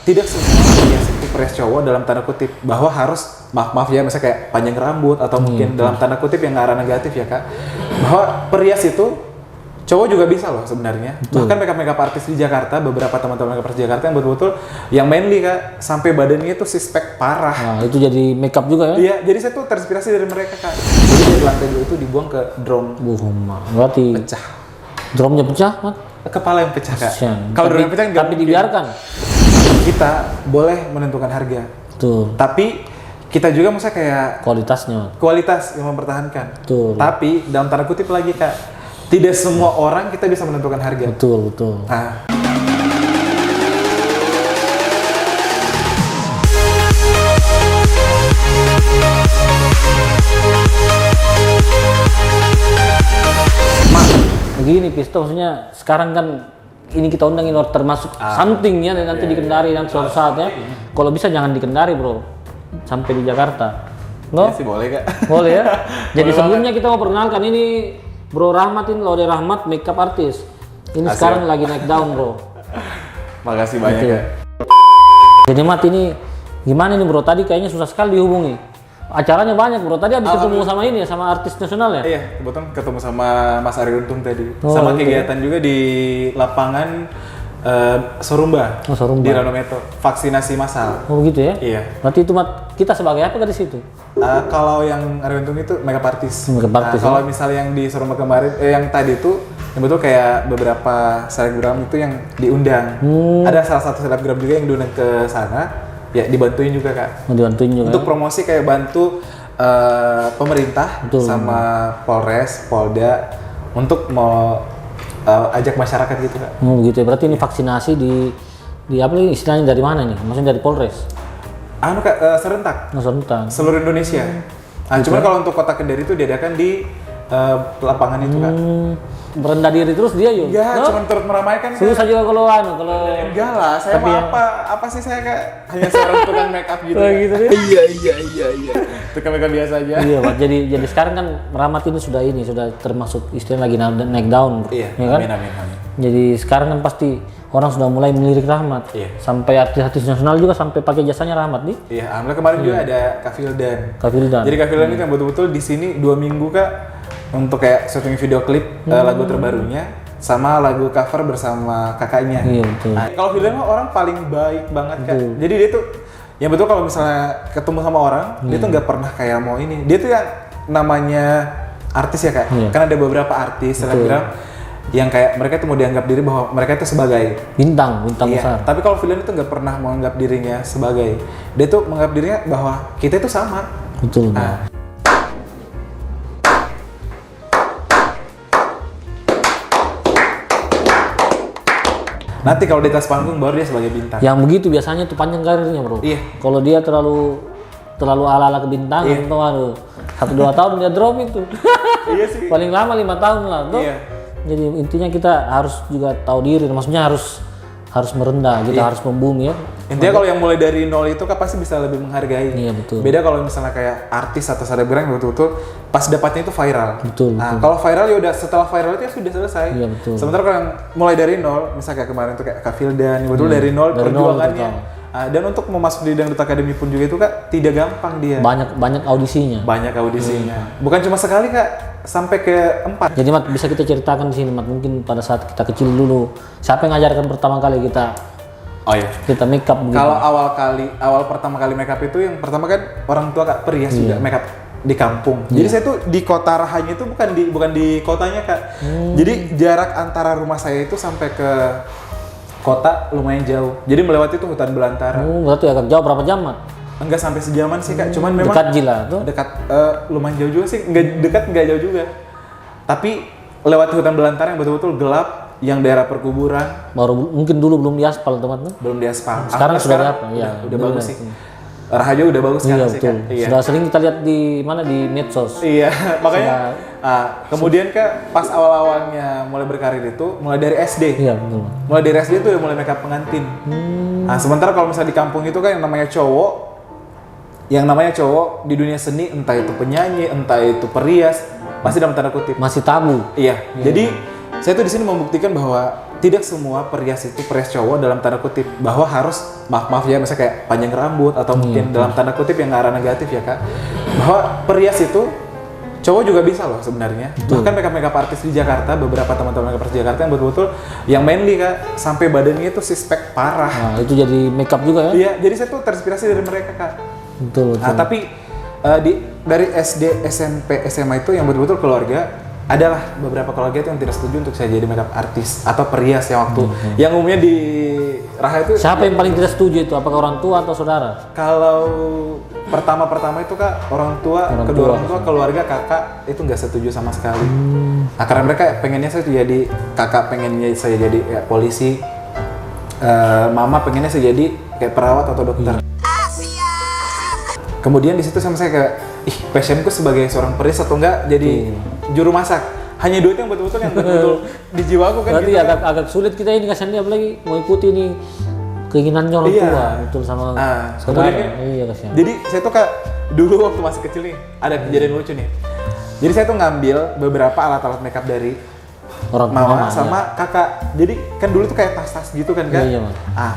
tidak semua perias itu perias cowok dalam tanda kutip bahwa harus maaf ya misalnya kayak panjang rambut atau mungkin dalam tanda kutip yang nggak arah negatif ya kak, bahwa perias itu cowok juga bisa loh sebenarnya. Bahkan makeup artis di Jakarta, beberapa teman-teman makeup artis di Jakarta yang betul-betul yang manly kak, sampai badannya itu six-pack parah. Nah, itu jadi makeup juga ya? Iya, jadi saya tuh terinspirasi dari mereka kak. Jadi dari lantai 2 itu dibuang ke drum. Berarti pecah. drumnya pecah, Mat? Kepala yang pecah kak. Kalau drumnya pecah nggak tapi mungkin. dibiarkan. Kita boleh menentukan harga. Betul. Tapi kita juga misalnya kayak Kualitasnya. kualitas yang mempertahankan. Betul. Tapi dalam tanda kutip lagi kak, tidak semua orang kita bisa menentukan harga. Betul. Nah, Begini Pisto, maksudnya sekarang kan ini kita undangin orang termasuk something ya nanti dikendari dan suatu saat ya. Kalau bisa jangan dikendari bro, sampai di Jakarta. ya sih boleh kak. Boleh ya. Jadi Boleh sebelumnya kita mau perkenalkan ini Bro Rahmat, ini Laude Rahmat, makeup artist. Ini Asik. sekarang lagi naik daun bro. Makasih banyak Gitu. kak. Jadi Mat ini gimana nih bro? Tadi kayaknya susah sekali dihubungi. Acaranya banyak bro. Tadi habis ketemu sama ini ya, sama artis nasional ya? Iya, kebetulan ketemu sama Mas Ari Untung tadi. Oh, sama gitu. kegiatan juga di lapangan Sorumba. Sorumba. Di Ranometo, vaksinasi massal. Oh begitu ya? Iya. Berarti itu Mat, kita sebagai apa di situ? Kalau yang Ari Untung itu makeup artist. Makeup artist, Kalau misalnya yang di Sorumba kemarin, yang tadi itu, yang betul kayak beberapa selebgram itu yang diundang. Ada salah satu selebgram juga yang diundang ke sana. Ya dibantuin juga kak. Mau dibantuin juga. Untuk promosi kayak bantu pemerintah sama Polres, Polda untuk mau ajak masyarakat gitu kak. Oh begitu ya. Berarti ini vaksinasi di apa nih istilahnya dari mana nih? Maksudnya dari Polres? Anu kak, serentak Nusa seluruh Indonesia. Nah, cuman kalau untuk kota Kendari itu diadakan di lapangan itu kak. Merendah diri terus dia yuk. Ya, cuman turut meramaikan kak. Susah juga kalau kalau Enggak lah, saya Tapi mau yang- apa sih saya kak? Hanya seorang tukang make up gitu. Oh, Kak. gitu deh. Iya. Tukang make up biasa aja. Iya, Pak. Jadi sekarang kan Rahmat ini sudah termasuk istilah lagi naik daun, bro. Iya, Ya kan? amin. Jadi sekarang kan pasti orang sudah mulai melirik Rahmat. Iya. Sampai artis-artis nasional juga sampai pakai jasanya Rahmat nih. Iya, alhamdulillah kemarin juga ada Kak Fildan. Kak Firdan. Jadi Kak Fildan ini kan betul-betul di sini 2 minggu kak untuk kayak syuting video klip lagu terbarunya sama lagu cover bersama kakaknya. Iya, betul. Nah, kalau Fildan mah orang paling baik banget kak. Jadi dia tuh yang betul kalau misalnya ketemu sama orang dia tuh nggak pernah kayak mau ini. Dia tuh yang namanya artis ya kak. Iya. Kan ada beberapa artis selebgram yang kayak mereka tuh mau dianggap diri bahwa mereka itu sebagai Bintang iya, besar. tapi kalau Vildan itu nggak pernah menganggap dirinya sebagai, dia tuh menganggap dirinya bahwa kita itu sama. Betul. Nah, nanti kalau di atas panggung baru dia sebagai bintang. Yang begitu biasanya tuh panjang karirnya, bro. Iya. Kalau dia terlalu ala-ala kebintangan tuh aduh 1-2 tahun dia drop itu. Iya sih. Paling lama 5 tahun lah tuh. Iya. Jadi intinya kita harus juga tahu diri, maksudnya harus merendah, kita harus membumi ya. Intinya kalau yang mulai dari nol itu kan pasti bisa lebih menghargai. Iya, betul. Beda kalau misalnya kayak artis atau selebgram yang betul-betul pas dapatnya itu viral. Betul, Nah, kalau viral ya udah setelah viral itu ya sudah selesai. Iya, betul. Sementara kalau yang mulai dari nol, misalnya kayak kemarin tuh kayak Kak Fildan, yang betul dari nol dari nol, perjuangannya. Dan untuk memasuk di Dangdut Academy pun juga itu kak tidak gampang dia. Banyak audisinya. Banyak audisinya. Bukan cuma sekali kak, sampai ke 4. Jadi Mat bisa kita ceritakan di sini Mat, mungkin pada saat kita kecil dulu siapa yang ngajarkan pertama kali kita Oh iya. make up gitu. Kalau awal pertama kali make up itu yang pertama kan orang tua kak perias juga make up di kampung. Jadi saya tuh di kota Rahayu itu bukan di kotanya kak. Jadi jarak antara rumah saya itu sampai ke kota lumayan jauh. Jadi melewati itu hutan belantara. Berarti agak jauh, berapa jam Mat? Enggak sampai sejaman sih kak. Cuman memang Dekat Jila tuh. dekat lumayan jauh juga sih. Enggak jauh juga. Tapi lewati hutan belantara yang betul-betul gelap, yang daerah perkuburan. Baru mungkin dulu belum diaspal teman-teman. Belum diaspal. Sekarang sudah diaspal, iya. Udah bagus sih. Rahayu udah bagus Iya sekarang sih betul. kak. Iya. Sudah sering kita lihat di mana di medsos. Iya, makanya kemudian kak pas awal-awalnya mulai berkarir itu mulai dari SD. Iya betul. Mulai dari SD itu udah mulai makeup pengantin. Nah, sementara kalau misalnya di kampung itu kan yang namanya cowok di dunia seni, entah itu penyanyi, entah itu perias, pasti dalam tanda kutip. Masih tabu. Iya. Jadi Saya tuh di sini membuktikan bahwa tidak semua perias itu perias cowok dalam tanda kutip, bahwa harus maaf ya misalnya kayak panjang rambut atau mungkin dalam tanda kutip yang arah negatif ya kak, bahwa perias itu cowok juga bisa loh sebenarnya. Bahkan makeup artis di Jakarta, beberapa teman-teman makeup artis di Jakarta yang betul-betul yang manly kak, sampai badannya itu suspek parah. Nah, itu jadi makeup juga ya? Iya, jadi saya tuh terinspirasi dari mereka kak. Betul. Nah, tapi dari SD, SMP, SMA itu yang betul-betul keluarga, adalah beberapa keluarga itu yang tidak setuju untuk saya jadi makeup artis atau perias yang waktu yang umumnya di Raha itu. Siapa yang paling tidak setuju itu? Apakah orang tua atau saudara? Kalau pertama itu kak orang tua, kedua orang tua, keluarga, kakak itu nggak setuju sama sekali. Nah, karena mereka pengennya saya jadi, kakak pengennya saya jadi ya, polisi, mama pengennya saya jadi kayak perawat atau dokter. Kemudian di situ sama saya kayak, passionku sebagai seorang perias atau enggak jadi juru masak. Hanya dua itu yang betul-betul di jiwaku kan. Berarti gitu, agak sulit kita ini kasihan dia, apalagi mau ikuti ini keinginannya orang tua, betul sama saudara. Iya kasihan. Jadi saya tuh kak dulu waktu masih kecil nih ada kejadian lucu nih. Jadi saya tuh ngambil beberapa alat-alat makeup dari orang mama sama kakak. Jadi kan dulu tuh kayak tas-tas gitu kan kak. Iya,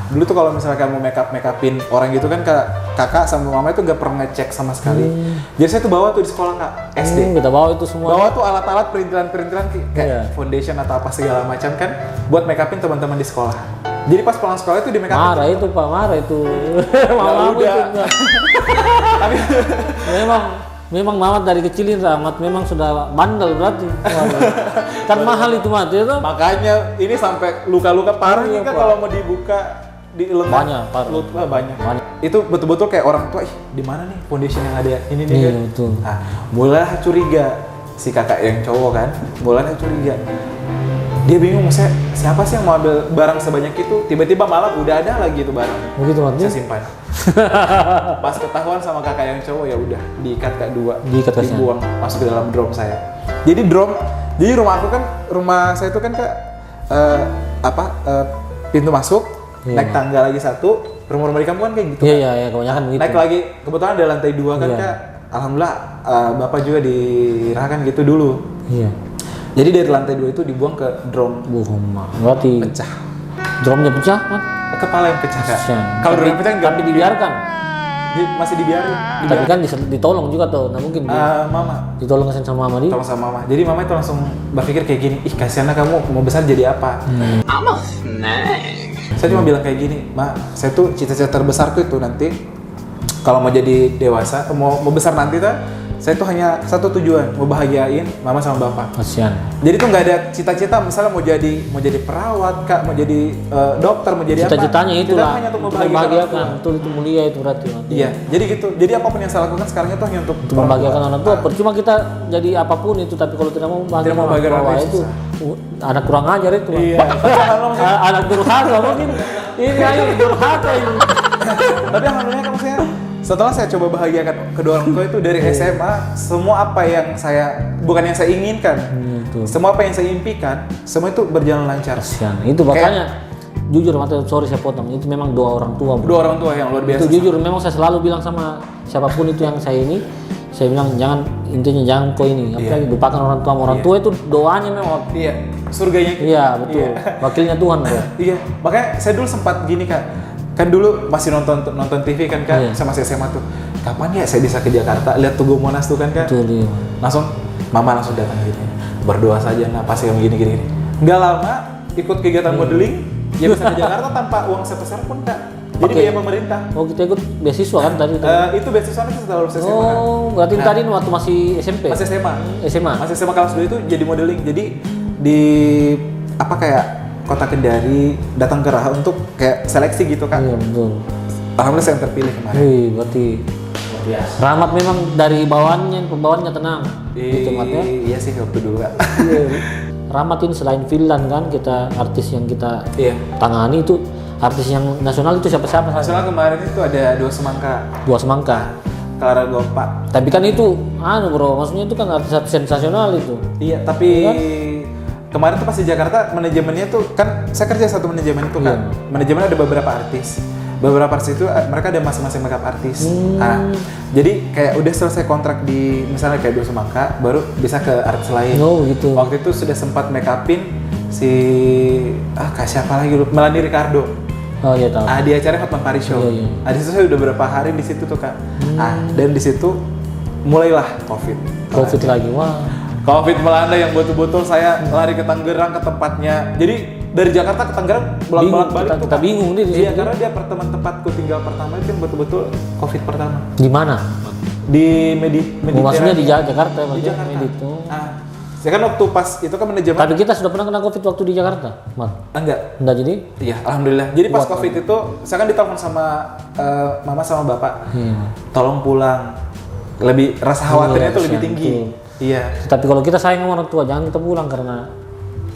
dulu tuh kalau misalnya kamu makeupin orang gitu kan kakak sama mama itu nggak pernah ngecek sama sekali. Jadi saya tuh bawa tuh di sekolah kak SD. Kita bawa itu semua. Bawa tuh alat-alat perintilan kayak foundation atau apa segala macam kan buat makeupin teman-teman di sekolah. Jadi pas pulang sekolah itu di makeupin. Marah itu pak, marah itu. Mama itu enggak. Tapi Memang Mamat dari kecilin Rahmat memang sudah bandel berarti. Kan mahal itu Mat ya toh? Makanya ini sampai luka-luka parah nih kan kalau mau dibuka di lengan. Banyak, parah. Luka banyak. Itu betul-betul kayak orang tua, di mana nih foundation yang ada ini nih kan. Betul. Nah, mulailah curiga si kakak yang cowok kan, mulailah curiga. Dia bingung, siapa sih yang mau ambil barang sebanyak itu? Tiba-tiba malam udah ada lagi itu barang. Begitu Mat. Saya simpan. Pas ketahuan sama kakak yang cowok ya udah diikat kak dua, dibuang masuk ke dalam drum saya. Jadi rumah saya itu kan kak pintu masuk, naik tangga lagi satu, rumah-rumah di kampung kan kayak gitu. Iya, kebanyakan begitu. Naik lagi, kebetulan ada lantai 2 kan kak. Alhamdulillah bapak juga dirahkan gitu dulu. Iya. Jadi dari lantai 2 itu dibuang ke drum. Berarti pecah. Drumnya pecah Mat? Kepala yang pecah kak. Kalau drum pecah enggak. Tapi dibiarkan. Masih dibiarin. Tapi kan ditolong juga tuh, nah mungkin mama ditolong sama mama dia. Tolong sama mama. Jadi mama itu langsung berpikir kayak gini, kasihanlah kamu mau besar jadi apa? Saya cuma bilang kayak gini, Ma, saya tuh cita-cita terbesarku itu nanti kalau mau jadi dewasa, mau besar nanti saya tuh hanya satu tujuan, mau bahagiain mama sama bapak. Kasihan. Jadi tuh nggak ada cita-cita misalnya mau jadi perawat kak, mau jadi dokter, mau jadi cita-citanya apa? Itulah. Hanya untuk membahagiakan. Betul, itu mulia itu berarti. Iya, jadi gitu. Jadi apapun yang saya lakukan sekarang itu hanya untuk membahagiakan orang tua. Percuma kita jadi apapun itu, tapi kalau tidak mau membahagiakan orang tua itu anak kurang ajar itu. Iya. Anak durhaka mungkin. Ini ayo durhaka ini. Tapi alhamdulillah kan maksudnya setelah saya coba bahagiakan kedua orang tua itu dari SMA, semua apa yang bukan yang saya inginkan, semua apa yang saya impikan, semua itu berjalan lancar. Kasihan. Itu makanya jujur sorry saya potong, itu memang doa orang tua. Dua orang tua yang luar biasa. Itu jujur, memang saya selalu bilang sama siapapun itu yang saya bilang jangan kau ini, apalagi lupakan orang tua. Orang tua itu doanya memang. Iya, surganya. Iya betul. Wakilnya Tuhan bro. Iya, makanya saya dulu sempat gini kak. Kan dulu masih nonton TV kan kak, sama SMA tuh. Kapan ya saya bisa ke Jakarta lihat Tugu Monas tuh kan kak? Betul, iya. Mama langsung datang gini. Berdoa saja nah pasti yang gini. Nggak lama ikut kegiatan modeling, ya bisa ke Jakarta tanpa uang sebesar pun kak. Jadi biaya pemerintah. Oh kita ikut beasiswa kan tadi? Itu beasiswa itu setelah lulus SMA. Oh berarti tadi waktu masih SMP? Masih SMA. Masih SMA kelas 2 itu jadi modeling. Jadi di kayak Kota Kendari datang ke Raha untuk kayak seleksi gitu kan. Iya betul. Alhamdulillah saya yang terpilih kemarin. Berarti Rahmat memang dari pembawaannya tenang. Gitu Mat ya. Iya sih waktu dulu kak. Rahmat ini selain Finland kan kita artis yang kita tangani itu artis yang nasional itu siapa-siapa? Nasional kemarin itu ada Dua Semangka. Clara Gopa. Tapi kan itu bro, maksudnya itu kan artis sensasional itu. Iya, tapi kemarin tuh pas di Jakarta manajemennya tuh kan saya kerja satu manajemen itu kan. Manajemen ada beberapa artis. Beberapa artis itu mereka ada masing-masing makeup artis. Jadi kayak udah selesai kontrak di misalnya kayak Dua Semangka baru bisa ke artis lain. Oh gitu. Waktu itu sudah sempat makeupin si kak siapa lagi lu? Melanie Ricardo. Oh iya tahu. Di acara Hotman Paris Show. Iya. Di situ saya udah berapa hari di situ tuh kak. Dan di situ mulailah COVID lagi, wah. COVID melanda yang betul-betul saya lari ke Tangerang ke tempatnya. Jadi dari Jakarta ke Tangerang bolak-balik tuh. Kita Kak. bingung nih di Iya, situ. karena dia apartemen tempatku tinggal pertama itu yang betul-betul COVID pertama. Di mana? Di Maksudnya di Jakarta, Di Jakarta. Medit. Saya kan waktu pas itu kan manajemen. Tapi kita sudah pernah kena COVID waktu di Jakarta, Mat. Enggak. Enggak jadi? Iya, alhamdulillah. Jadi pas COVID itu saya kan ditelepon sama mama sama bapak. Tolong pulang. Lebih rasa khawatirnya tuh lebih tinggi. Iya. Tapi kalau kita sayang sama orang tua, jangan kita pulang karena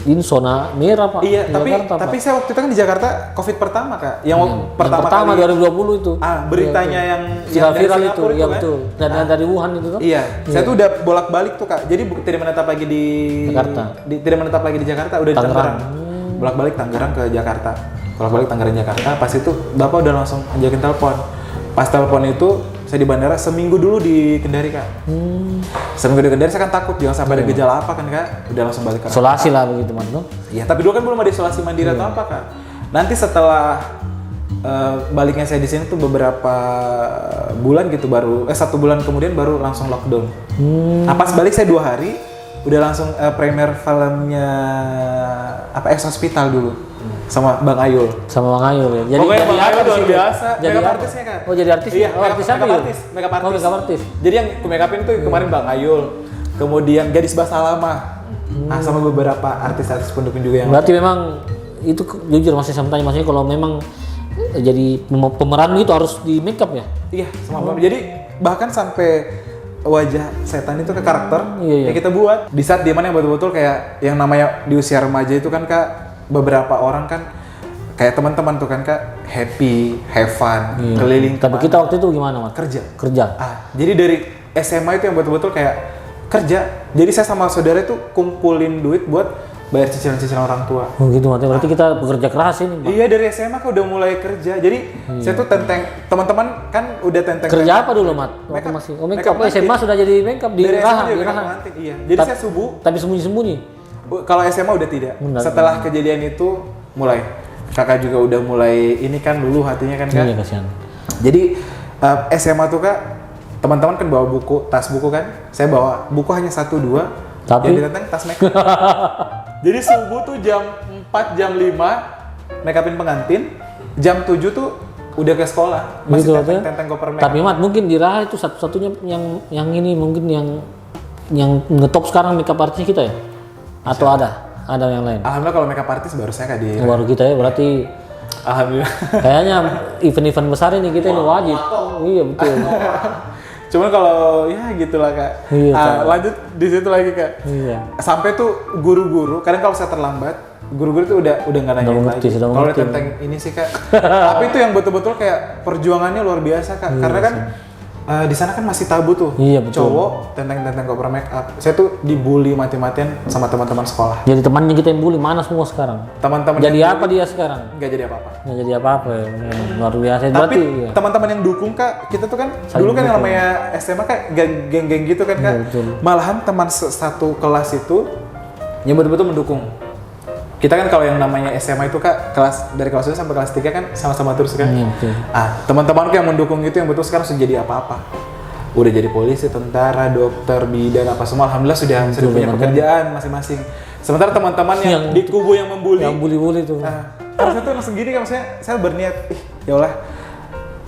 ini zona merah, Pak. Iya, Di tapi Jakarta, tapi Pak. saya waktu itu kan di Jakarta COVID pertama, Kak. Yang pertama kali 2020 itu. Beritanya yang Viral dari itu, Singapura iya kan? betul. Dan dari Wuhan itu tuh. Iya, saya tuh udah bolak-balik tuh, Kak. Jadi tidak menetap lagi di Jakarta. Tidak menetap lagi di Jakarta, udah di Tangerang. Bolak-balik Tangerang ke Jakarta. Bolak-balik Tangerang Jakarta. Pas itu Bapak udah langsung ajakin telepon. Pas telepon itu saya di bandara seminggu dulu di Kendari, Kak. Seminggu di Kendari saya kan takut jangan sampai ada gejala apa kan, Kak. Udah langsung balik ke Isolasi lah begitu, Mat. No? Iya, tapi dulu kan belum ada isolasi mandiri atau apa, Kak. Nanti setelah baliknya saya di sini tuh beberapa bulan gitu baru 1 bulan kemudian baru langsung lockdown. Pas balik saya 2 hari udah langsung premier filmnya Ex Hospital dulu sama Bang Ayul. Sama Bang Ayul ya. Pokoknya Bang Ayul luar itu? biasa. Jadi Makeup apa? artisnya, Kak. Oh, jadi artis. Iya, Oh, artis apa ya? Makeup artis. Oh, makeup artis. Jadi yang ke make upin tuh kemarin Bang Ayul. Kemudian Gadis Basalamah. Sama beberapa artis-artis pendukung juga yang Berarti memang itu jujur masih saya tanya, maksudnya kalau memang jadi pemeran itu harus di make up ya? Iya, sama jadi bahkan sampai wajah setan itu ke karakter Iya. yang kita buat di saat dia mana yang betul-betul kayak yang namanya di usia remaja itu kan, Kak, beberapa orang kan kayak teman-teman tuh kan, Kak, happy, have fun, keliling. Tapi kita waktu itu gimana, Mas? Kerja. Jadi dari SMA itu yang betul-betul kayak kerja. Jadi saya sama saudara itu kumpulin duit buat bayar cicilan-cicilan orang tua. Oh gitu, Mas. Berarti kita bekerja keras ini, Pak. Iya, dari SMA kan udah mulai kerja. Jadi saya tuh teman-teman kan udah tenteng. Kerja apa dulu, Mat? Waktu Makeup. masih. Oh, make up. SMA sudah jadi make up di Dari SMA Raha, juga di makeup Raha. pengantin, iya. Jadi saya subuh. Tapi sembunyi-sembunyi. Kalau SMA udah tidak. Benar. Setelah kejadian itu mulai. Kakak juga udah mulai ini kan luluh hatinya kan, Kak. Iya, kasihan. Jadi SMA tuh, Kak, teman-teman kan bawa buku, tas buku kan. Saya bawa buku hanya 1-2. Tapi? Yang ditenteng tas make up. Jadi subuh tuh jam 4, jam 5 make upin pengantin. Jam 7 tuh udah ke sekolah. Masih Gitu, tenteng koper make up. Tapi Mat, mungkin di Raha itu satu-satunya yang ini mungkin yang ngetop sekarang makeup artis kita ya? Atau ada yang lain? Alhamdulillah kalau makeup artis baru saya, Kak, di Baru kita ya, berarti Alhamdulillah. kayaknya event-event besar ini kita ini wajib. Iya betul. Cuman kalau ya gitulah, Kak. Iya, Lanjut di situ lagi, Kak. Iya. Sampai tuh guru-guru, kadang kalau saya terlambat, guru-guru tuh udah nggak nanya lagi. sudah Kalau mengerti. tentang ini sih, Kak. Tapi itu yang betul-betul kayak perjuangannya luar biasa, Kak. Karena kan di sana kan masih tabu tuh. Iya, betul. Cowok tentang koper make up. Saya tuh dibully mati-matian sama teman-teman sekolah. Jadi temannya kita yang bully mana semua sekarang? Teman-teman Jadi yang apa dia sekarang? nggak jadi apa-apa. Nggak jadi apa-apa ya. Luar biasa. Tapi Berarti iya. teman-teman yang dukung, Kak, kita tuh kan Saling dulu kan yang dukung. namanya SMA kan geng-geng gitu kan, Kak. Iya, betul. Malahan teman satu kelas itu yang betul-betul mendukung. Kita kan kalau yang namanya SMA itu, Kak, dari kelas 1 sampai kelas 3 kan sama-sama terus kan. Iya, betul. Teman-temanku yang mendukung itu yang betul sekarang sudah jadi apa-apa. Udah jadi polisi, tentara, dokter, bidan apa semua, alhamdulillah sudah punya pekerjaan masing-masing. Sementara teman-teman yang di kubu yang membuli, Yang bully-bully tuh. harusnya tuh langsung gini kan, maksudnya saya berniat, ya Allah,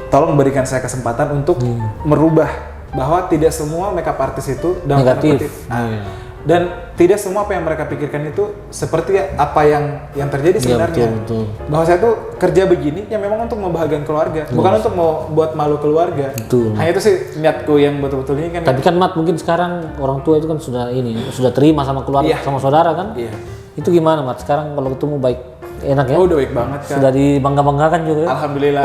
tolong berikan saya kesempatan untuk merubah bahwa tidak semua makeup artis itu dalam tanda Negatif. kutip. Dan tidak semua apa yang mereka pikirkan itu seperti apa yang terjadi sebenarnya. betul. Bahwa saya tuh kerja begini ya memang untuk membahagiakan keluarga, bukan untuk mau buat malu keluarga. Betul. Hanya itu sih niatku yang betul-betul ini kan. Tapi kan Mat, mungkin sekarang orang tua itu kan sudah terima sama keluarga, Iya. sama saudara kan? Iya. Itu gimana Mat? Sekarang kalau ketemu baik, enak ya? Oh, udah baik banget, Kak. Sudah dibangga-banggakan juga ya? Alhamdulillah.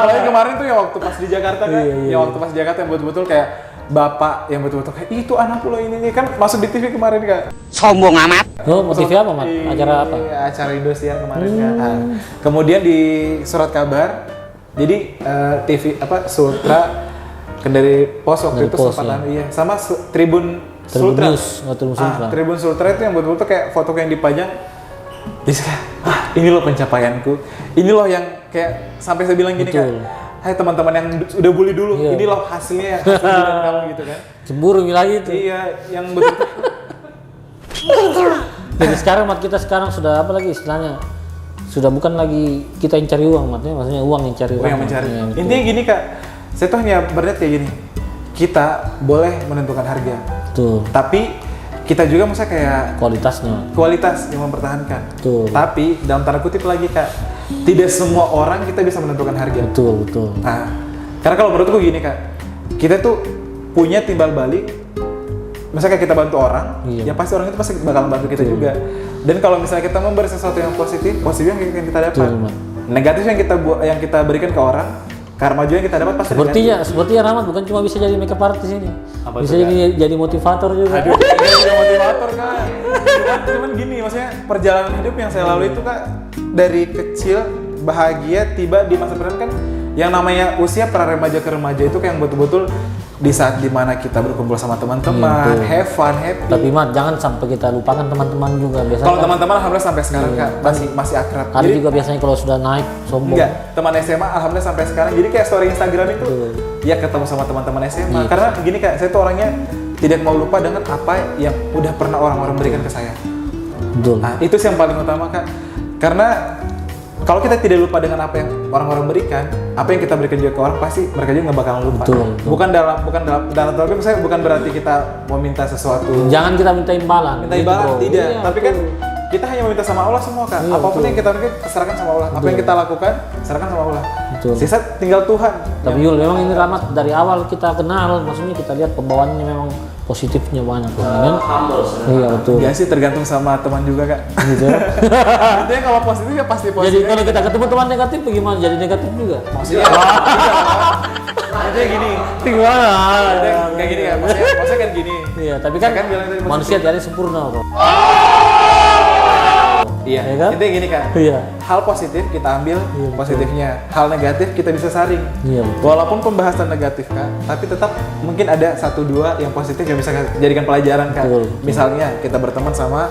Apalagi kemarin tuh ya waktu pas di Jakarta kan, ya waktu pas di Jakarta yang betul-betul kayak bapak yang betul-betul kayak itu anak lo ini kan masuk di TV kemarin, Kak. Sombong amat. Oh, motif apa Mat? Acara apa? Iya, acara Indosiar kemarin, Kak. Kemudian di Surat Kabar, jadi TV Sultra dari Pos waktu Dari itu Pos, sempat ya. iya, sama Tribun Tribun Sultra. News, Tribun Sultra. Tribun Sultra itu yang betul-betul kayak foto yang dipajang Jadi kayak, ini loh pencapaianku, ini loh yang kayak sampai saya bilang gini Betul. kan, hai teman-teman yang udah bully dulu, Iya. ini loh hasilnya, hasil bulian kamu gitu kan. Cemburu lagi itu. Iya, yang betul. Jadi sekarang kita sekarang sudah apa lagi istilahnya? Sudah bukan lagi kita yang cari uang, maksudnya uang yang cari uang. yang mencari. Iya, betul. Intinya gini kak, saya tuh hanya berniat kayak gini, kita boleh menentukan harga, Betul. tapi kita juga masa kayak Kualitasnya. kualitas yang mempertahankan. Betul. Tapi dalam tanda kutip lagi kak, tidak semua orang kita bisa menentukan harga. Betul, betul. Nah, karena kalau menurutku gini kak, kita tuh punya timbal balik. Misalnya kayak kita bantu orang, Iya. ya pasti orang itu pasti bakal bantu kita juga. Dan kalau misalnya kita memberi sesuatu yang positif yang kita dapat. Betul, Mat. Negatif yang kita berikan ke orang, karma juga yang kita dapat pasti Sepertinya Rahmat bukan cuma bisa jadi makeup artist ini. Apa Bisa tuh, jadi motivator juga. Aduh, ini juga motivator kak. Cuman gini, maksudnya perjalanan hidup yang saya lalui itu kak, dari kecil bahagia tiba di masa depan kan, yang namanya usia pra remaja ke remaja itu kayak yang betul-betul di saat dimana kita berkumpul sama teman-teman, Iya, have fun, happy. Tapi Mat, jangan sampai kita lupakan teman-teman juga biasanya. Kalau teman-teman alhamdulillah sampai sekarang kak masih akrab. Ada juga biasanya kalau sudah naik sombong. Enggak, teman SMA alhamdulillah sampai sekarang. Jadi kayak story Instagram itu ya ketemu sama teman-teman SMA. Iya. Karena gini kak, saya tuh orangnya tidak mau lupa dengan apa yang udah pernah orang-orang berikan ke saya. Betul. Nah, itu sih yang paling utama kak. Karena kalau kita tidak lupa dengan apa yang orang-orang berikan, apa yang kita berikan juga ke orang, pasti mereka juga nggak bakalan lupa. Betul. Bukan dalam tapi misalnya bukan berarti kita meminta sesuatu. Jangan kita minta imbalan. Minta gitu, imbalan bro. tidak, Iya, tapi betul. kan kita hanya meminta sama Allah semua kak. Iya, Apapun betul. yang kita berikan, serahkan sama Allah. Apa yang kita lakukan, serahkan sama Allah. Betul. Sisa tinggal Tuhan. Tapi Yul, memang ini Rahmat dari awal kita kenal, maksudnya kita lihat pembawaannya memang positifnya banyak, kan? Iya betul. Ya sih tergantung sama teman juga kak. Gitu. Intinya kalau positif ya pasti Jadi positif. kalau kita ketemu teman negatif, bagaimana? Jadi negatif juga. Maksudnya, maksudnya gini. Gimana? Kayak gini kan, maksudnya kan gini. Iya, tapi kan Saya kan bilang tadi manusia tidak ada yang sempurna, bro. Iya, Ya kan? intinya gini kak. Iya. Hal positif kita ambil positifnya, hal negatif kita bisa saring. Iya, betul. Walaupun pembahasan negatif kak, tapi tetap mungkin ada 1-2 yang positif yang bisa jadikan pelajaran kak. Betul. Misalnya kita berteman sama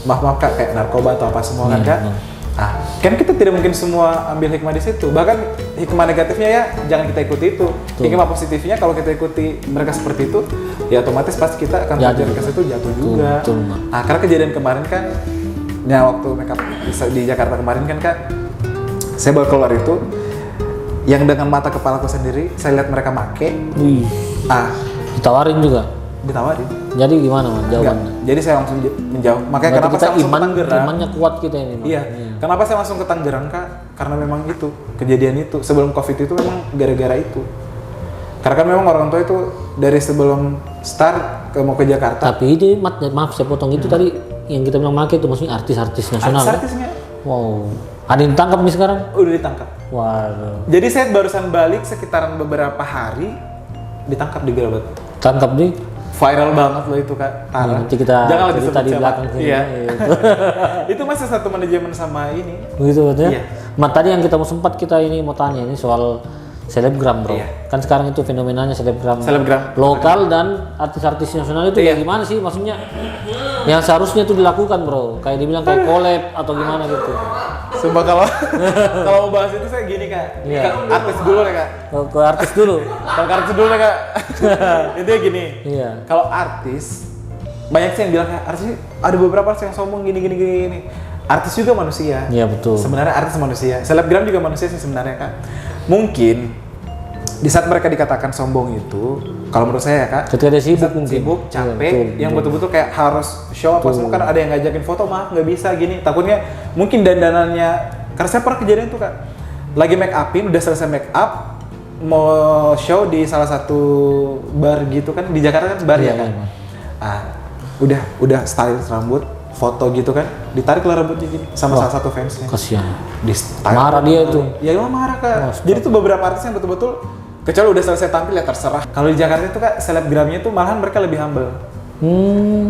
maaf kak kayak narkoba atau apa semua kan Iya, kak. betul. Ah, kan kita tidak mungkin semua ambil hikmah di situ. Bahkan hikmah negatifnya ya jangan kita ikuti itu. Hikmah positifnya kalau kita ikuti mereka seperti itu, ya otomatis pasti kita akan Jatuh. belajar ke situ jatuh juga. betul, Mak. Ah, karena kejadian kemarin kan, ya waktu makeup di Jakarta kemarin kan kak, saya baru keluar itu, yang dengan mata kepalaku sendiri, saya lihat mereka make, Wih, ditawarin juga. ditawarin. Jadi gimana, Man, Enggak. jawabannya? Jadi saya langsung menjauh. Makanya Berarti kenapa kita saya langsung ke Tangerang? imannya kuat kita ini, Man. Iya. Kenapa saya langsung ke Tangerang kak? Karena memang itu kejadian itu sebelum COVID itu memang gara-gara itu. Karena kan memang orang tua itu dari sebelum start mau ke Jakarta. Tapi ini, maaf saya potong itu tadi yang kita bilang make itu maksudnya artis-artis nasional. kan? Artis-artisnya Wow. Ada yang tangkap nih sekarang? udah ditangkap. Waduh. Jadi saya barusan balik sekitaran beberapa hari ditangkap di Gerabat. Tangkap nih. Viral banget loh itu kak. Tara. Nanti kita jangan lagi cerita sebut di siapa. belakang sini. Iya. Gitu. Itu masih satu manajemen sama ini. Begitu betul. Iya. Mat, tadi yang kita mau tanya ini soal selebgram, bro. Iya. Kan sekarang itu fenomenanya selebgram. Selebgram. Lokal dan artis-artis nasional itu Iya. kayak gimana sih? Maksudnya yang seharusnya itu dilakukan, bro. Kayak dibilang kayak collab atau gimana gitu. Sumpah kalau kalau mau bahas itu saya gini kak. Iya. Kak, artis dulu deh kak. Ke artis dulu. Kalau ke artis dulu deh kak. Intinya gini. Iya. Kalau artis banyak sih yang bilang kayak artis ada beberapa artis yang sombong gini. Artis juga manusia. Iya, betul. Sebenarnya artis manusia. Selebgram juga manusia sih sebenarnya kak. Mungkin di saat mereka dikatakan sombong itu, kalau menurut saya ya kak, Ketika dia sibuk saat mungkin. sibuk, Iya, capek, betul, yang betul. betul-betul kayak harus show apa semua kan ada yang ngajakin foto maaf nggak bisa gini. Takutnya mungkin dandanannya, karena saya pernah kejadian tuh kak, lagi make upin udah selesai make up, mau show di salah satu bar gitu kan di Jakarta kan bar Iya, ya kan. iya. Udah style rambut, foto gitu kan, ditarik lah rambutnya gini sama salah satu fansnya. Kasihan. Di style. Marah dia tuh. Ya emang marah kak. Jadi tuh beberapa artis yang betul-betul kecuali udah selesai tampil ya terserah. Kalau di Jakarta itu kak selebgramnya tuh malahan mereka lebih humble.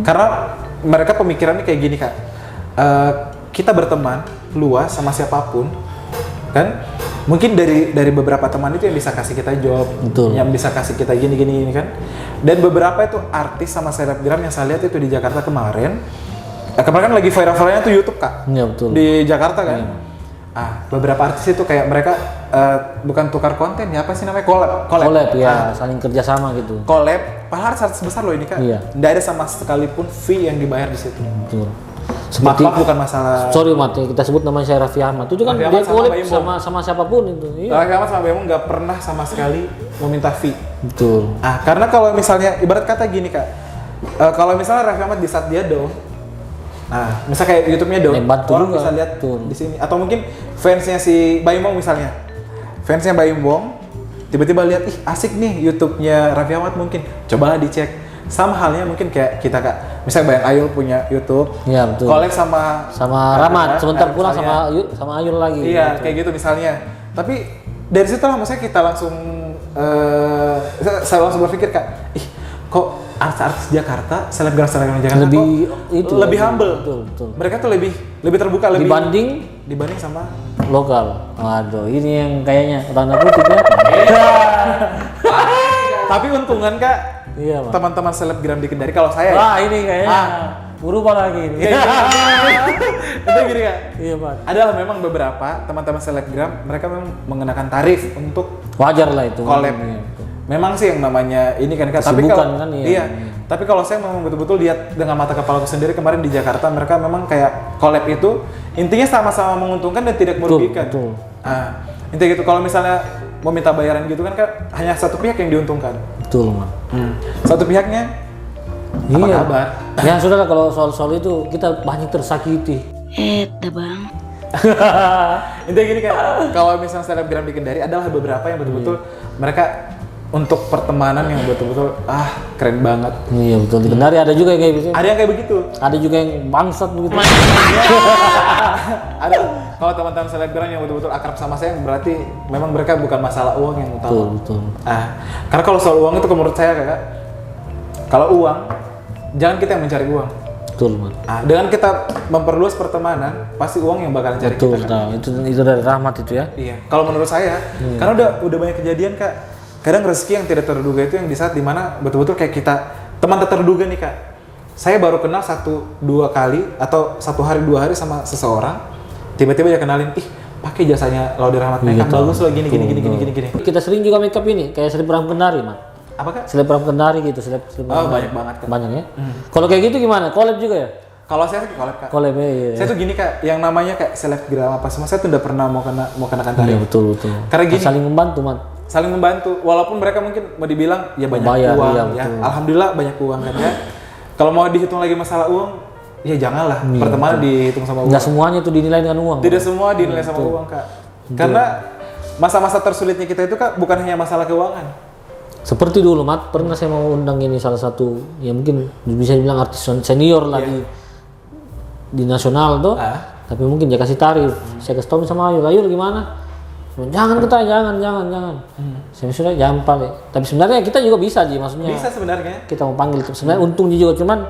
Karena mereka pemikirannya kayak gini kak. Kita berteman luas sama siapapun kan. Mungkin dari beberapa teman itu yang bisa kasih kita job, Betul. yang bisa kasih kita gini kan. Dan beberapa itu artis sama selebgram yang saya lihat itu di Jakarta kemarin kemarin kan lagi viral-viralnya tuh YouTube kak. Iya betul. Di Jakarta kan. Beberapa artis itu kayak mereka bukan tukar konten ya, apa sih namanya, Collab ya, saling kerjasama gitu. Collab, padahal artis besar loh ini kak. Iya. Nggak ada sama sekalipun fee yang dibayar di situ. Betul. Seperti Maaf bukan masalah. sorry Mat, kita sebut namanya saya Raffi Ahmad. Itu kan Raffi dia Ahmad sama collab Baim Bom. sama siapapun itu. Iya. Raffi Ahmad sama Bemo nggak pernah sama sekali meminta fee. Betul. Karena kalau misalnya ibarat kata gini kak, kalau misalnya Raffi Ahmad di saat dia down, misal kayak YouTube-nya down, Bantu orang juga. bisa lihat Betul. di sini. Atau mungkin fansnya si Baim Bom misalnya, fansnya Baim Bom tiba-tiba lihat, ih asik nih YouTube-nya Raffi Ahmad, mungkin cobalah dicek. Sama halnya mungkin kayak kita kak, misalnya Bayang Ayul punya YouTube, Iya betul. collab sama Rahmat, sebentar pulang misalnya. sama Ayul lagi. Iya, kayak gitu misalnya. Tapi dari situ lah maksudnya kita langsung saya langsung berpikir kak, ih kok artis-artis Jakarta, selebgram Jakarta Lebih kok itu lebih humble. betul. Mereka tuh lebih terbuka, lebih Dibanding sama lokal. Waduh, ini yang kayaknya tanda kutip ya. tapi untungan kak, Iya, Mas. teman-teman selebgram di Kendari kalau saya Wah, ini kayaknya berubah lagi ini. itu gini kak. Iya, Pak. Adalah memang beberapa teman-teman selebgram mereka memang mengenakan tarif untuk Wajar lah itu. collab. Iya, betul. Memang sih yang namanya ini kan kak, tapi Kesibukan kalau kan, iya. iya. Tapi kalau saya memang betul-betul lihat dengan mata kepalaku sendiri kemarin di Jakarta, mereka memang kayak collab itu intinya sama-sama menguntungkan dan tidak merugikan. Betul. Intinya gitu. Kalau misalnya mau minta bayaran gitu kan kak, hanya satu pihak yang diuntungkan. Betul, Mas. Satu pihaknya apa Iya. kabar? Ya sudah, kalau soal itu kita banyak tersakiti. Bang. Intinya gini kak, kalau misalnya selebgram di Kendari adalah beberapa yang betul-betul mereka untuk pertemanan yang betul-betul keren banget. Iya betul. Di Kendari ada juga yang kayak gitu. Ada yang kayak begitu. Ada juga yang bangsat begitu. Ada. Kalau teman-teman selebgram yang betul-betul akrab sama saya, berarti memang mereka bukan masalah uang yang utama. Betul. Karena kalau soal uang itu menurut saya kakak, kalau uang jangan kita yang mencari uang. Betul, Mas. Dengan kita memperluas pertemanan, pasti uang yang bakalan cari Betul, kita. Kan? itu dari rahmat itu ya. Iya. Kalau menurut saya, karena udah banyak kejadian kak. Kadang rezeki yang tidak terduga itu yang di saat dimana betul-betul kayak kita teman tak terduga nih kak. Saya baru kenal 1-2 kali atau 1 hari 2 hari sama seseorang, tiba-tiba dia kenalin, ih pakai jasanya Laude Rahmat Makeup, bagus loh gini. Kita sering juga makeup ini kayak selebgram Kendari, Mas. Apa kak? Selebgram Kendari gitu, selebgram. Banyak banget kak. Banyak ya. Kalau kayak gitu gimana? Collab juga ya? Kalau saya sih collab kak. Collab ya. Saya tuh gini kak, yang namanya kayak selebgram apa semua, saya tuh udah pernah mau kenakan tarif. Iya betul. Karena gini, saling membantu, Mas. saling membantu, walaupun mereka mungkin mau dibilang ya banyak Bayar, uang, iya, ya betul. alhamdulillah banyak uang kan ya. Kalau mau dihitung lagi masalah uang, ya janganlah pertemanan dihitung sama uang. Enggak semuanya itu dinilai dengan uang. Tidak semua dinilai sama uang kak. Karena masa-masa tersulitnya kita itu kak bukan hanya masalah keuangan. Seperti dulu, Mat, pernah saya mau undang ini salah satu, ya mungkin bisa dibilang artis senior lah di nasional tuh. Tapi mungkin dia kasih tarif. Saya kasih tahu sama Ayul gimana? Jangan kita, jangan. Saya sudah jampal ya. Tapi sebenarnya kita juga bisa maksudnya. Bisa sebenarnya. Kita mau panggil sebenarnya untung dia juga, cuman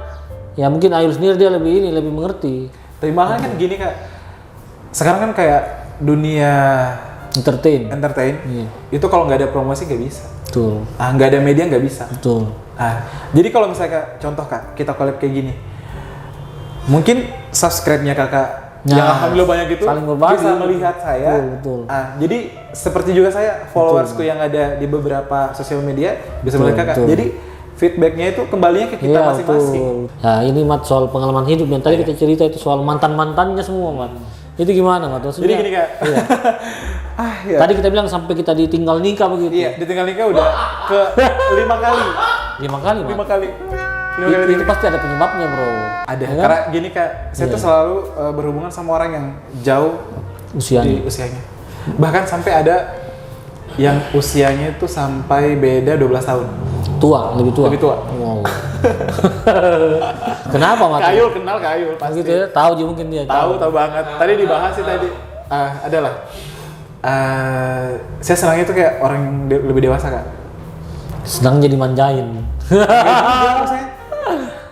ya mungkin Ayul sendiri dia lebih mengerti. Tapi malah kan gini kak, sekarang kan kayak dunia Entertain. Iya. itu kalau nggak ada promosi nggak bisa. Betul. Nggak ada media nggak bisa. Betul. Jadi kalau misalnya kak, contoh kak, kita collab kayak gini, mungkin subscribe-nya kakak yang alhamdulillah banyak itu saling berbagi. bisa melihat saya. Betul. Jadi seperti juga saya followersku yang ada di beberapa sosial media bisa melihat kakak. betul. Jadi feedbacknya itu kembalinya ke kita Iya, masing-masing. betul. Nah, ini Mat soal pengalaman hidup yang tadi kita cerita itu soal mantannya semua, Mat. Itu gimana, Mat? Maksudnya, Jadi gini kak. Iya. Ya. Tadi kita bilang sampai kita ditinggal nikah begitu. Iya, ditinggal nikah udah ke 5 kali. 5 kali, Mat. 5 kali. Itu pasti ada penyebabnya, Bro. Ada. Ya kan? Karena gini kak, saya tuh selalu berhubungan sama orang yang jauh di usianya. Bahkan sampai ada yang usianya itu sampai beda 12 tahun. Lebih tua. Wow. Kenapa, Mat? Kayul kenal Kayul pasti. Gitu ya, tahu juga mungkin dia. Tahu banget. Tadi dibahas sih tadi. Adalah. Saya senangnya tuh kayak orang yang lebih dewasa kak. Senang jadi manjain. Maksudnya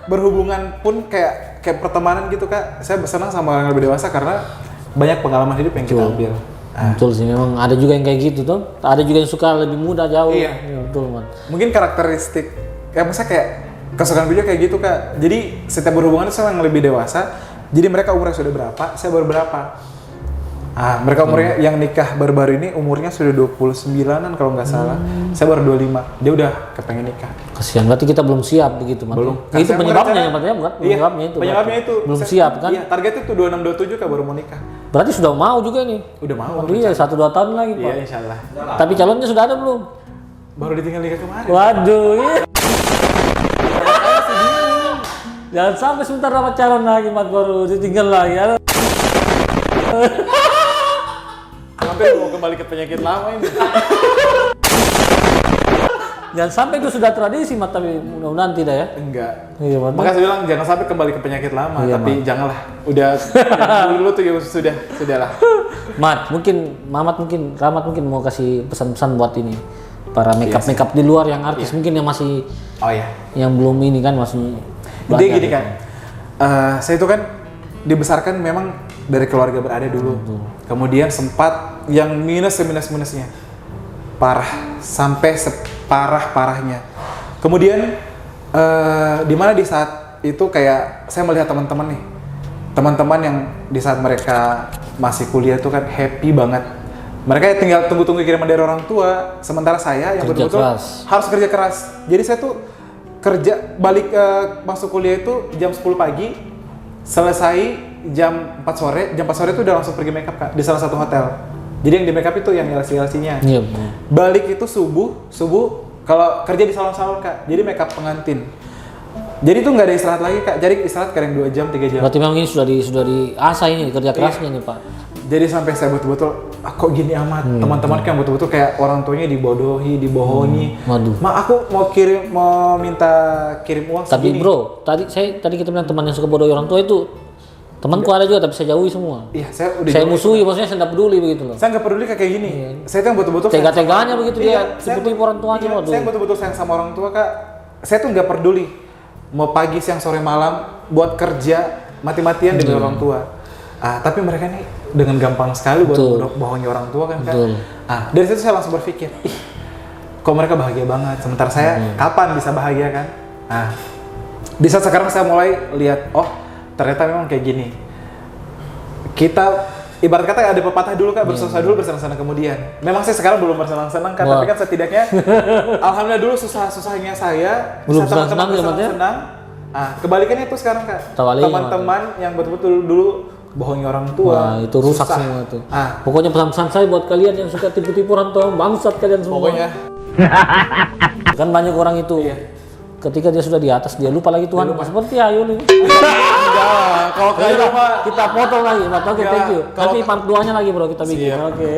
berhubungan pun kayak pertemanan gitu kak. Saya senang sama orang yang lebih dewasa karena banyak pengalaman hidup yang kita ambil. Betul sih, memang ada juga yang kayak gitu tuh. Ada juga yang suka lebih muda jauh. Iya. Betul, Mat. Mungkin karakteristik, maksudnya kayak kesukaan video kayak gitu kak. Jadi setiap berhubungan itu sama yang lebih dewasa, Jadi mereka umurnya sudah berapa, saya baru berapa. Mereka umurnya yang nikah baru-baru ini umurnya sudah 29-an kalau nggak salah. Saya baru 25. Dia udah kepengen nikah. Kasihan, berarti kita belum siap begitu, Mat. Belum. Itu Saya penyebabnya ya, berencana- Mat, ya, bukan? Iya, Penyebabnya itu. penyebabnya berarti. itu. Belum Saya- siap kan? Iya, targetnya itu 26-27 Kak baru mau nikah. Berarti sudah mau juga nih. Udah mau. Oh, iya, 1-2 tahun lagi, Pak. Iya, insyaallah. Tapi calonnya sudah ada belum? Baru ditinggal nikah kemarin. Waduh, iya. Jangan sampai sebentar dapat calon lagi, Mat, baru ditinggal lagi. Ya. Sampai mau kembali ke penyakit lama ini. Jangan sampai itu sudah tradisi, Mat, tapi mudah-mudahan tidak ya. Enggak. Iya, Mat. Makanya saya bilang jangan sampai kembali ke penyakit lama, Iya, tapi janganlah. Udah yang dulu tuh ya sudahlah. Mat, mungkin Mamat mungkin Rahmat mungkin mau kasih pesan-pesan buat ini para makeup di luar yang artis mungkin yang masih Oh ya. yang belum ini kan masih Jadi belajar gini gitu. kan. Saya itu kan dibesarkan memang dari keluarga berada dulu. Kemudian sempat yang minusnya. Parah sampai separah-parahnya. Kemudian di mana di saat itu kayak saya melihat teman-teman yang di saat mereka masih kuliah itu kan happy banget. Mereka tinggal tunggu-tunggu kiriman dari orang tua, sementara saya yang Kerja betul-betul keras. harus kerja keras. Jadi saya tuh kerja balik masuk kuliah itu jam 10 pagi, selesai jam 4 sore. Jam 4 sore itu udah langsung pergi makeup Kak di salah satu hotel. Jadi yang di makeup itu yang LC-nya. Iya, benar. Balik itu subuh kalau kerja di salon-salon Kak. Jadi makeup pengantin. Jadi itu nggak ada istirahat lagi Kak. Jadi istirahat kadang 2 jam, 3 jam. Berarti memang ini sudah diasah ini kerja kerasnya nih, Pak. Jadi sampai saya betul-betul kok gini amat. Teman-teman kan betul-betul kayak orang tuanya dibodohi, dibohongi. Waduh. Ma, aku mau minta kirim uang Tapi segini. bro, tadi kita bilang teman yang suka bodohi orang tua itu temanku ada juga tapi saya jauhi semua. Iya, saya udah Saya jauh. musuhi, maksudnya saya tidak peduli begitu loh. Saya nggak peduli kayak gini. Saya kan betul-betul sayang Tega-teganya sama- begitu Iya, dia saya tipu-tipu orang tuanya, iya, waduh. saya betul-betul sayang sama orang tua Kak. Saya tuh nggak peduli mau pagi, siang, sore, malam buat kerja mati-matian demi orang tua. Tapi mereka nih dengan gampang sekali buat Betul. bohongi orang tua kan Kak. Betul. Dari situ saya langsung berpikir, kok mereka bahagia banget, sementara saya kapan bisa bahagia kan? Di saat sekarang saya mulai lihat, oh ternyata memang kayak gini. Kita ibarat kata ada pepatah dulu Kak, bersusah dulu bersenang-senang kemudian. Memang saya sekarang belum bersenang-senang Kak, Wah. tapi kan setidaknya alhamdulillah dulu susah-susahnya saya Belum bisa teman-teman senang-senang ya, Mat, ya? bersenang-senang. Kebalikannya itu sekarang Kak. Tawali, Teman-teman yang betul-betul dulu bohongi orang tua. Wah, itu rusak susah. semua tuh. Ah. Pokoknya pesan-pesan saya buat kalian yang suka tipu-tipu orang tua, bangsat kalian semua. Pokoknya Kan banyak orang itu ketika dia sudah di atas dia lupa lagi Tuhan. Seperti Ayun ini. enggak, kalau kayak Kita, rumah kita potong lagi, Mat. Oke, Enggak, thank you. kalau- Nanti part 2-nya lagi bro kita bikin. Siap. Oke.